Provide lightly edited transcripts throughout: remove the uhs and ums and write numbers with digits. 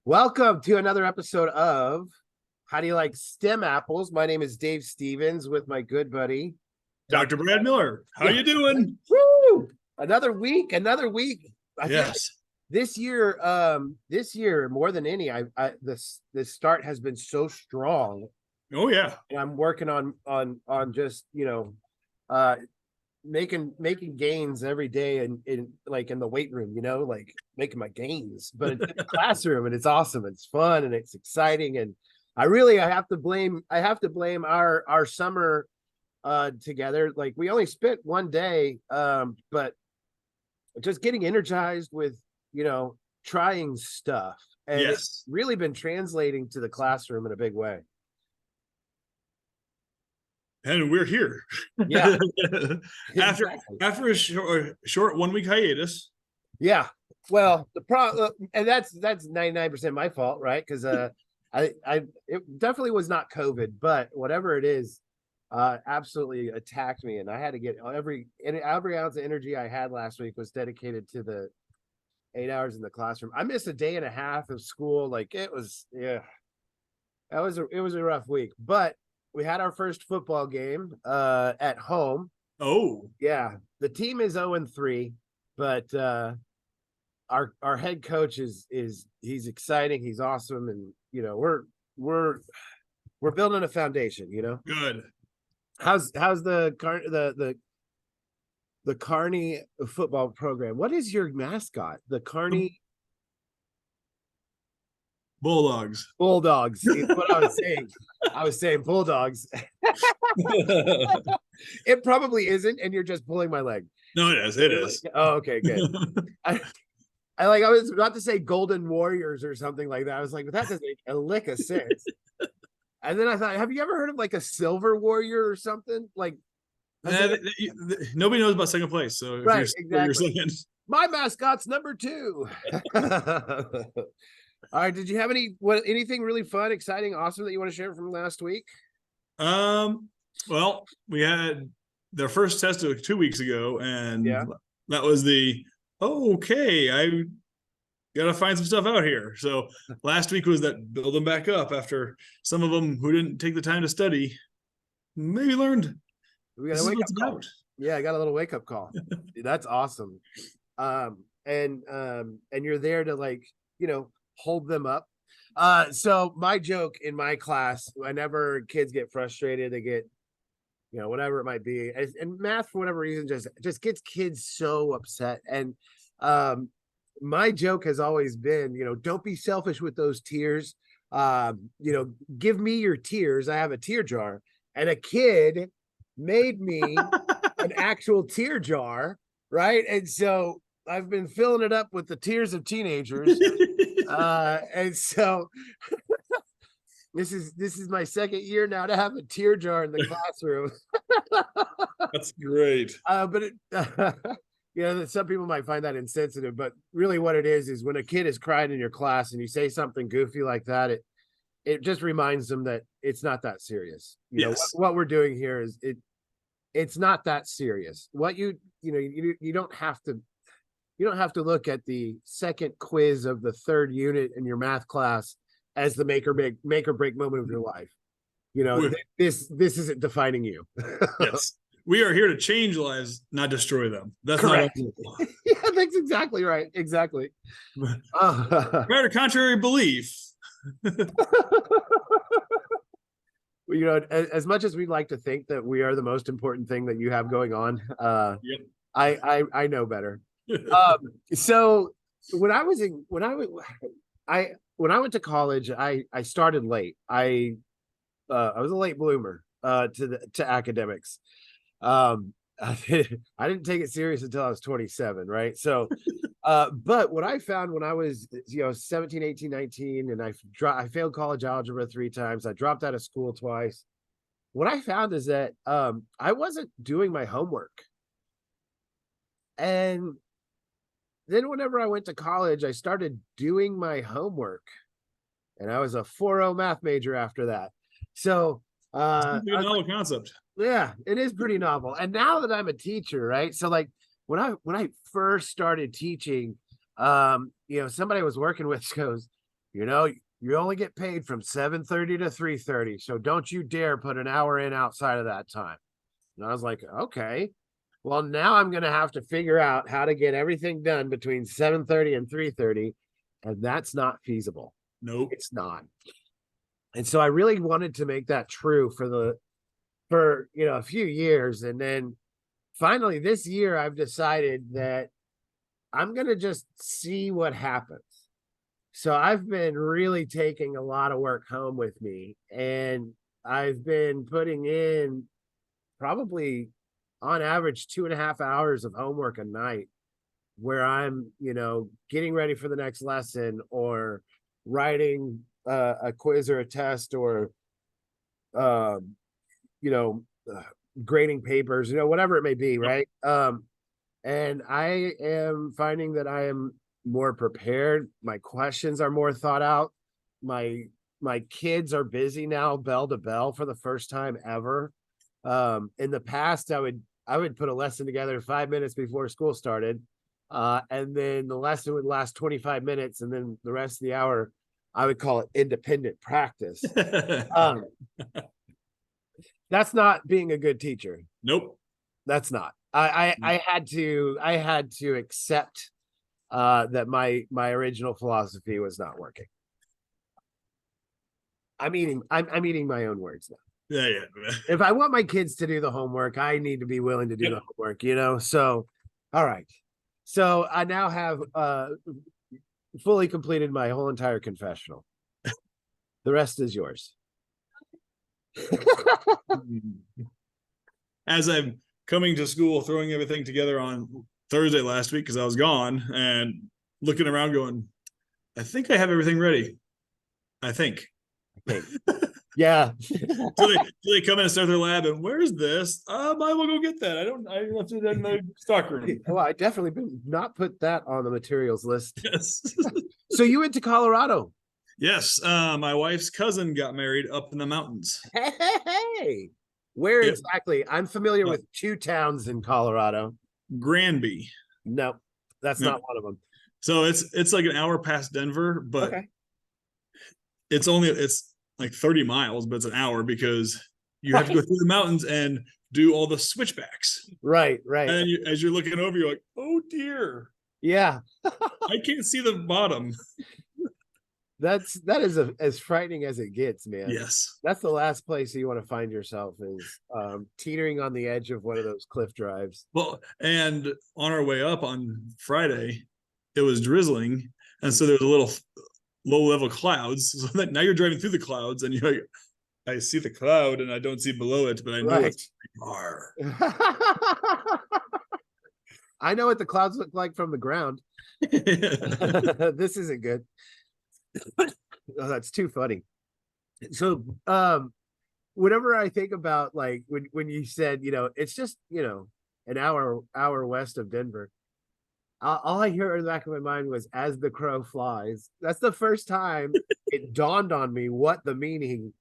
Welcome to another episode of How Do You Like STEM Apples? My name is Dave Stevens with my good buddy, Dr. Brad Miller. How you doing? Woo! Another week. I feel like Yes. this year more than any, this start has been so strong, Oh yeah. and I'm working on just making gains every day in like in the weight room, like making my gains, but it's in the classroom and it's awesome. It's fun and it's exciting. And I have to blame our summer together. Like we only spent one day, but just getting energized with, trying stuff. And Yes. it's really been translating to the classroom in a big way. And we're here. Yeah. after Exactly. after a short 1 week hiatus. Yeah. Well, the problem, and that's 99% my fault, right? Because it definitely was not COVID, but whatever it is, absolutely attacked me, and I had to get every ounce of energy I had last week was dedicated to the 8 hours in the classroom. I missed a day and a half of school. Like it was a rough week, but we had our first football game at home. Oh. Yeah, the team is 0-3, but our head coach is he's exciting, he's awesome, and we're building a foundation. Good. How's the Kearney football program? What is your mascot? The Kearney Bulldogs. Bulldogs. What I was saying Bulldogs. It probably isn't, and you're just pulling my leg. No, it is. Oh, okay, good. I was about to say Golden Warriors or something like that. I was like, but that doesn't make a lick of sense. And then I thought, have you ever heard of like a Silver Warrior or something? Like, nobody knows about second place. So right, exactly. My mascot's number 2. All right. Did you have anything really fun, exciting, awesome that you want to share from last week? Well, we had their first test 2 weeks ago, and that was I gotta find some stuff out here. So last week was that build them back up after some of them who didn't take the time to study maybe learned. We got a wake up call. Yeah, I got a little wake up call. That's awesome. And you're there to hold them up. So my joke in my class, whenever kids get frustrated, they get, whatever it might be, and math for whatever reason just gets kids so upset. And my joke has always been, don't be selfish with those tears. Give me your tears. I have a tear jar, and a kid made me an actual tear jar, right? And so I've been filling it up with the tears of teenagers. And so this is my second year now to have a tear jar in the classroom. That's great. But some people might find that insensitive, but really what it is when a kid is crying in your class and you say something goofy like that, it just reminds them that it's not that serious. What we're doing here is it's not that serious. What you don't have to look at the second quiz of the third unit in your math class as the make or break moment of your life. This isn't defining you. Yes. We are here to change lives, not destroy them. That's correct. Yeah, that's exactly right. Exactly. Right, contrary belief. As much as we'd like to think that we are the most important thing that you have going on, yep. I know better. So when I went to college, I started late. I was a late bloomer to academics. I didn't take it serious until I was 27, right? So but what I found when I was 17, 18, 19, and I failed college algebra 3 times, I dropped out of school twice. What I found is that I wasn't doing my homework. And then whenever I went to college, I started doing my homework, and I was a 4.0 math major after that. So novel concept. Yeah, it is pretty novel. And now that I'm a teacher, right? So like when I first started teaching, somebody I was working with goes, you know, you only get paid from 7:30 to 3:30. So don't you dare put an hour in outside of that time. And I was like, okay. Well, now I'm going to have to figure out how to get everything done between 7:30 and 3:30. And that's not feasible. Nope. It's not. And so I really wanted to make that true for a few years. And then finally this year I've decided that I'm going to just see what happens. So I've been really taking a lot of work home with me, and I've been putting in probably on average 2.5 hours of homework a night where I'm, getting ready for the next lesson or writing a quiz or a test or, um, you know, grading papers, whatever it may be, right? And I am finding that I am more prepared. My questions are more thought out. My kids are busy now, bell to bell for the first time ever. In the past, I would put a lesson together 5 minutes before school started, and then the lesson would last 25 minutes, and then the rest of the hour, I would call it independent practice. That's not being a good teacher. Nope. That's not. I had to accept that my original philosophy was not working. I'm eating my own words now. Yeah. If I want my kids to do the homework, I need to be willing to do the homework, So, all right. So I now have fully completed my whole entire confessional. The rest is yours. As I'm coming to school, throwing everything together on Thursday last week because I was gone and looking around going, I think I have everything ready. I think. Yeah. So they come in and start their lab and where's this? I will go get that. I left it in the stock room. Well, I definitely did not put that on the materials list. Yes. So you went to Colorado? Yes. My wife's cousin got married up in the mountains. Hey. Where exactly? I'm familiar with two towns in Colorado. Granby. No, that's not one of them. So it's like an hour past Denver, but okay. It's like 30 miles, but it's an hour because you have to go through the mountains and do all the switchbacks. Right. And as you're looking over, you're like, oh dear. Yeah. I can't see the bottom. That is as frightening as it gets, man. Yes. That's the last place you want to find yourself is teetering on the edge of one of those cliff drives. Well, and on our way up on Friday, it was drizzling. And so there was a little low-level clouds. So that now you're driving through the clouds and you're like, I see the cloud and I don't see below it, but I know it's far. I know what the clouds look like from the ground. This isn't good. Oh, that's too funny. So whenever I think about like when you said, it's just, an hour west of Denver, all I hear in the back of my mind was as the crow flies. That's the first time it dawned on me what the meaning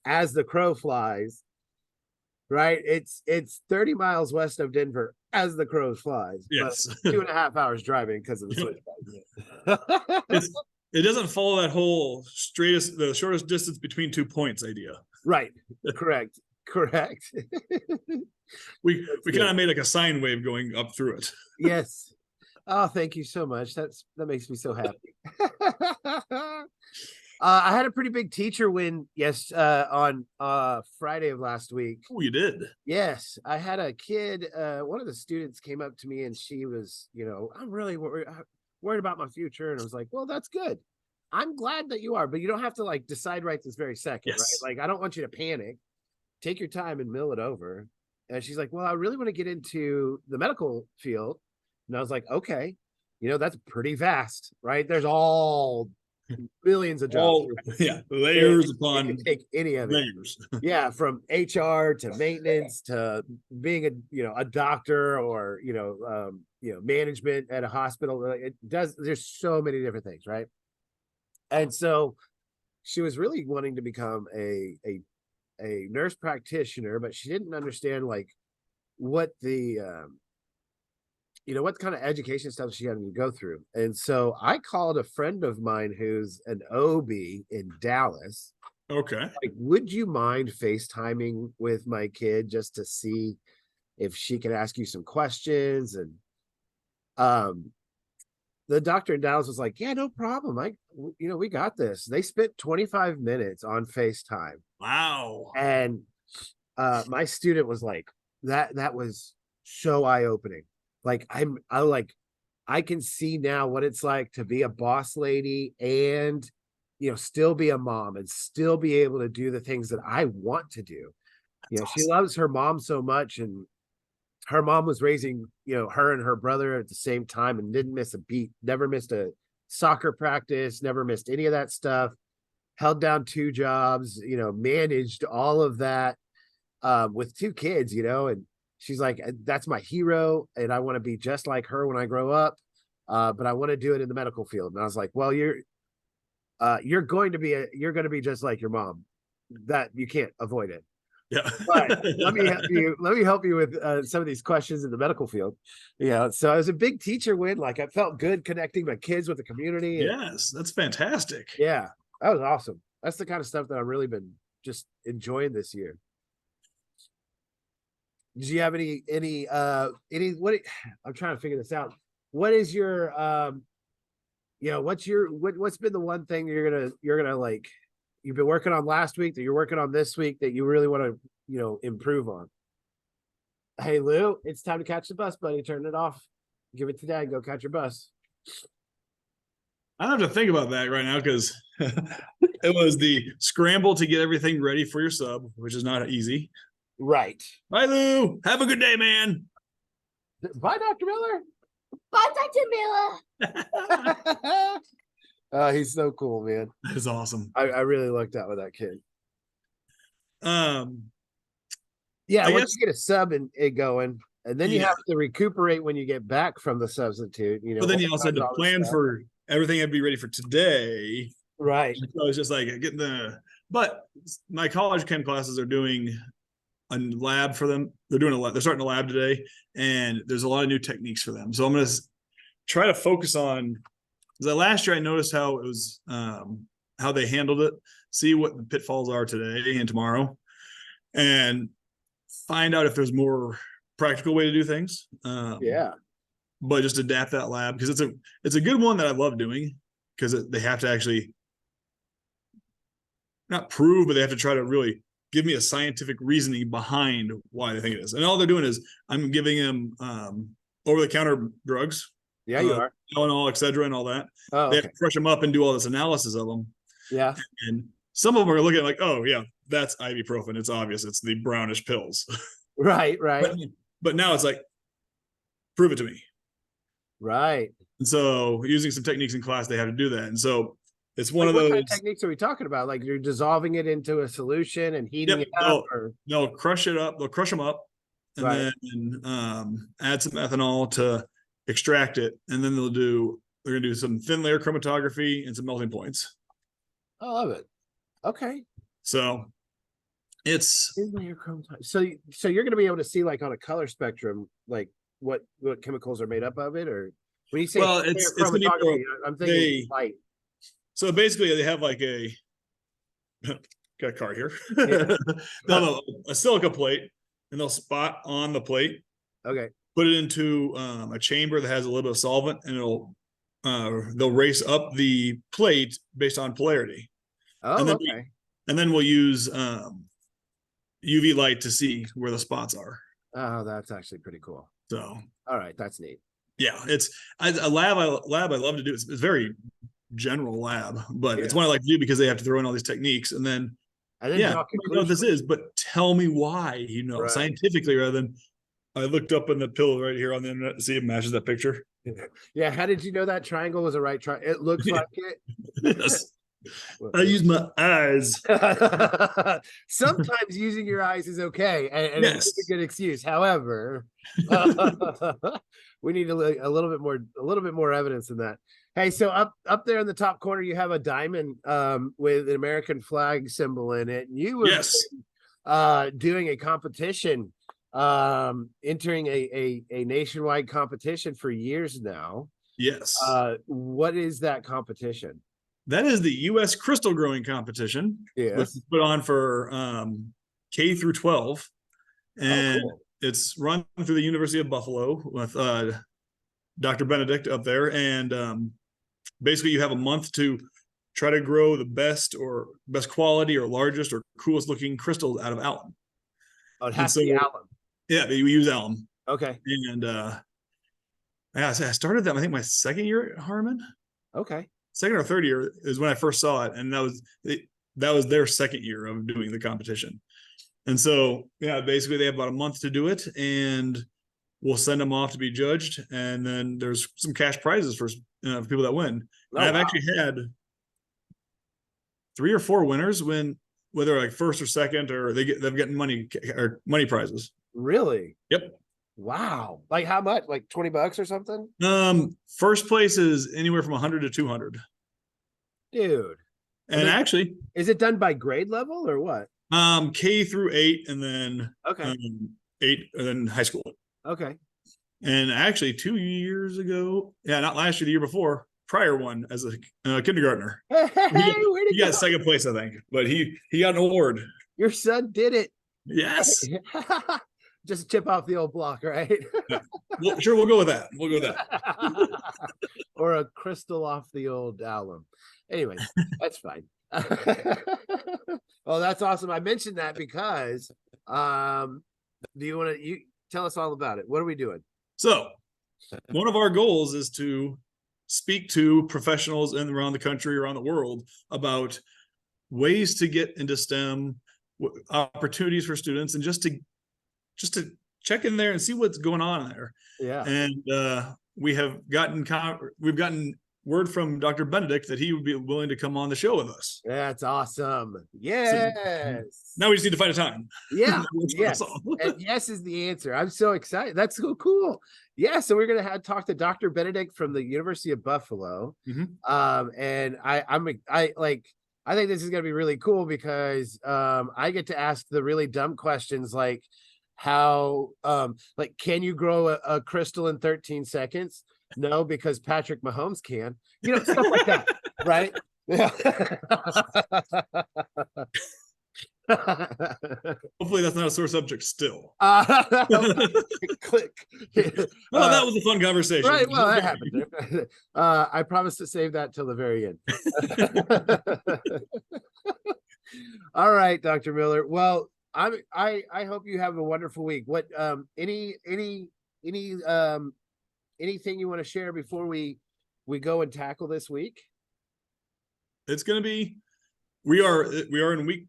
as the crow flies. Right? It's 30 miles west of Denver as the crow flies. Yes. But 2.5 hours driving because of the switchback. It doesn't follow that whole the shortest distance between 2 points idea. Right. Correct. We kind of made like a sine wave going up through it. Yes. Oh, thank you so much. That makes me so happy. I had a pretty big teacher win on Friday of last week. Oh, you did? Yes. I had a kid, one of the students came up to me and she was, I'm really worried about my future. And I was like, well, that's good. I'm glad that you are, but you don't have to like decide right this very second, right? Like, I don't want you to panic. Take your time and mill it over. And she's like, well, I really want to get into the medical field. And I was like, okay, that's pretty vast, right? There's all billions of jobs. Layers upon you can take any of it. Layers. Yeah, from HR to maintenance to being a doctor or management at a hospital. There's so many different things, right? And so she was really wanting to become a nurse practitioner, but she didn't understand like what the you know, what kind of education stuff she had to go through. And so I called a friend of mine who's an OB in Dallas. Okay. Like, would you mind FaceTiming with my kid just to see if she can ask you some questions? And um, the doctor in Dallas was like, yeah, no problem. We got this. They spent 25 minutes on FaceTime. Wow. And my student was like, that was so eye-opening. Like I can see now what it's like to be a boss lady and still be a mom and still be able to do the things that I want to do. That's She awesome. loves her mom so much, and her mom was raising, her and her brother at the same time and didn't miss a beat, never missed a soccer practice, never missed any of that stuff, held down two jobs, managed all of that with two kids, and she's like, that's my hero. And I want to be just like her when I grow up. But I want to do it in the medical field. And I was like, well, you're going to be just like your mom. That you can't avoid it. Yeah. But let me help you with some of these questions in the medical field. So I was a big teacher win. Like, I felt good connecting my kids with the community. And, Yes, that's fantastic. yeah, that was awesome. That's the kind of stuff that I've really been just enjoying this year. Did you have any what I'm trying to figure this out. What is your what's been the one thing you're gonna like you've been working on last week that you're working on this week that you really want to improve on? Hey Lou, it's time to catch the bus, buddy. Turn it off. Give it to Dad. Go catch your bus. I don't have to think about that right now because it was the scramble to get everything ready for your sub, which is not easy. Right. Bye, Lou. Have a good day, man. Bye, Dr. Miller. Bye, Dr. Miller. He's so cool, man. That is awesome. I really lucked out with that kid. Yeah, once you get a sub and it going, and then you have to recuperate when you get back from the substitute. But then you also had to plan for everything had to be ready for today. Right. So it's just like getting but my college chem classes are doing a lab for them. They're starting a lab today, and there's a lot of new techniques for them. So I'm going to try to focus on, because last year I noticed how it was, how they handled it, see what the pitfalls are today and tomorrow, and find out if there's more practical way to do things. But just adapt that lab, because it's a good one that I love doing, because they have to actually not prove, but they have to try to really give me a scientific reasoning behind why they think it is. And all they're doing is I'm giving them over-the-counter drugs. Yeah, you are. Tylenol, Excedrin, and all that. Oh, they have to crush them up and do all this analysis of them. Yeah. And some of them are looking at like, oh, yeah, that's ibuprofen. It's obvious. It's the brownish pills. Right. But now it's like, prove it to me. Right. And so using some techniques in class, they have to do that. And so it's one of what those kind of techniques are we talking about? Like, you're dissolving it into a solution and heating it up? They'll crush it up. They'll crush them up and then add some ethanol to extract it. And then they're going to do some thin layer chromatography and some melting points. I love it. Okay. So it's thin layer chromatography. So you're going to be able to see, like, on a color spectrum, like what chemicals are made up of it, or when you say it's chromatography, I'm thinking light. So basically, they have like got a card here. Yeah. They'll have a silica plate, and they'll spot on the plate. Okay. Put it into a chamber that has a little bit of solvent, and they'll race up the plate based on polarity. Oh, and then okay. And then we'll use UV light to see where the spots are. Oh, that's actually pretty cool. So, all right, that's neat. Yeah, it's a lab I love to do. It's very general lab, but it's one I like to do because they have to throw in all these techniques, and then I know what this is, but tell me why, scientifically, rather than I looked up in the pill right here on the internet to see if it matches that picture. Yeah, how did you know that triangle was a right triangle? It looks like it. Yes. I use my eyes. Sometimes using your eyes is okay, and it's a good excuse. However, we need a little bit more evidence than that. Hey, so up there in the top corner, you have a diamond with an American flag symbol in it, and you were doing a competition entering a nationwide competition for years now. Yes. What is that competition? That is the U.S. crystal growing competition, which is put on for K through 12. And cool. It's run through the University of Buffalo with Dr. Benedict up there. And basically, you have a month to try to grow the best quality or largest or coolest looking crystals out of alum. Oh, it has to be alum. Yeah, we use alum. Okay. And I started that, I think, my second year at Harmon. Okay. Second or third year is when I first saw it, and that was their second year of doing the competition. And so, yeah, basically they have about a month to do it, and we'll send them off to be judged, and then there's some cash prizes for people that win. And I've actually had 3 or 4 winners win, whether like first or second, or they've gotten money prizes. Really? Yep. Wow. Like how much? Like $20 or something? First place is anywhere from 100 to 200. Dude. And actually, is it done by grade level or what? K through 8, and then 8, and then high school. Okay. And actually 2 years ago, not last year, the year before, prior one as a kindergartner. He got second place, I think, but he got an award. Your son did it. Yes. Just chip off the old block, right? Well, sure, we'll go with that. Or a crystal off the old alum. Anyways, that's fine. Oh, that's awesome. I mentioned that because do you want to tell us all about it? What are we doing? So one of our goals is to speak to professionals around the country, around the world, about ways to get into STEM, opportunities for students, and just to check in there and see what's going on there. Yeah. And we've gotten word from Dr. Benedict that he would be willing to come on the show with us. That's awesome. Yes. So now we just need to find a time. Yeah. Yes. And yes is the answer. I'm so excited. That's so cool. Yeah. So we're gonna talk to Dr. Benedict from the University of Buffalo. And I think this is gonna be really cool because I get to ask the really dumb questions like how can you grow a crystal in 13 seconds? No, because Patrick Mahomes can, stuff like that, right? Yeah. Hopefully that's not a sore subject still. Click. Well, that was a fun conversation. Right, well, that happened. I promise to save that till the very end. All right, Dr. Miller. Well, I hope you have a wonderful week. What anything you want to share before we go and tackle this week? It's going to be, we are in week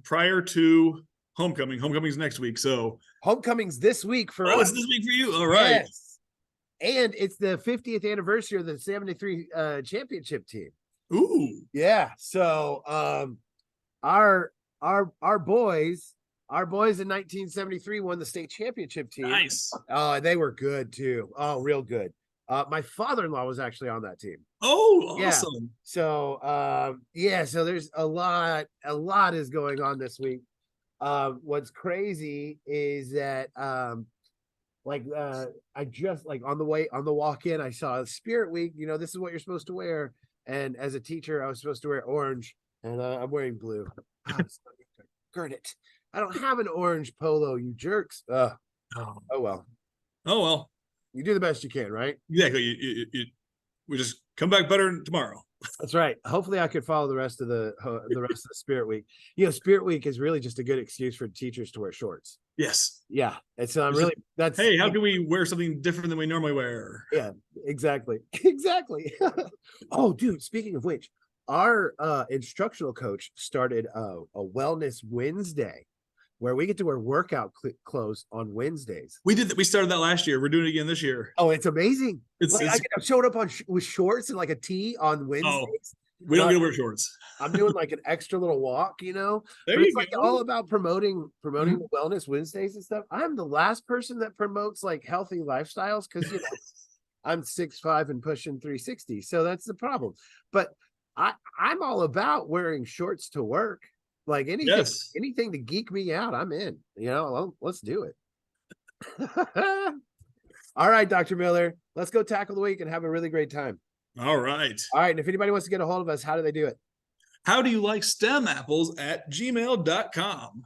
prior to homecoming. Homecoming's next week. So homecoming's this week for us. It's this week for you. All right. Yes. And it's the 50th anniversary of the 73 championship team. Ooh. Yeah. So our boys in 1973 won the state championship team. Nice. Oh, they were good too. Oh, real good. My father-in-law was actually on that team. Oh, awesome. Yeah. So so there's a lot is going on this week. What's crazy is that I just on the walk in, I saw Spirit Week, this is what you're supposed to wear. And as a teacher, I was supposed to wear orange, and I'm wearing blue. Darn it. I don't have an orange polo, you jerks. Oh well. Oh well. You do the best you can, right? Exactly. We just come back better tomorrow. That's right. Hopefully I could follow the rest of the Spirit Week. Spirit Week is really just a good excuse for teachers to wear shorts. Yes. Yeah. And so hey, how can we wear something different than we normally wear? Yeah, exactly. Exactly. Oh, dude, speaking of which, our instructional coach started a Wellness Wednesday where we get to wear workout clothes on Wednesdays. We did that. We started that last year. We're doing it again this year. Oh, it's amazing. I showed up with shorts and like a tee on Wednesdays. Oh, we don't get to wear shorts. I'm doing like an extra little walk, There it's you go. all about promoting the Wellness Wednesdays and stuff. I'm the last person that promotes like healthy lifestyles because I'm 6'5" and pushing 360. So that's the problem. But I'm all about wearing shorts to work. Like anything to geek me out, I'm in. Let's do it. All right, Dr. Miller, let's go tackle the week and have a really great time. All right. All right. And if anybody wants to get a hold of us, how do they do it? How do you like STEM apples at gmail.com?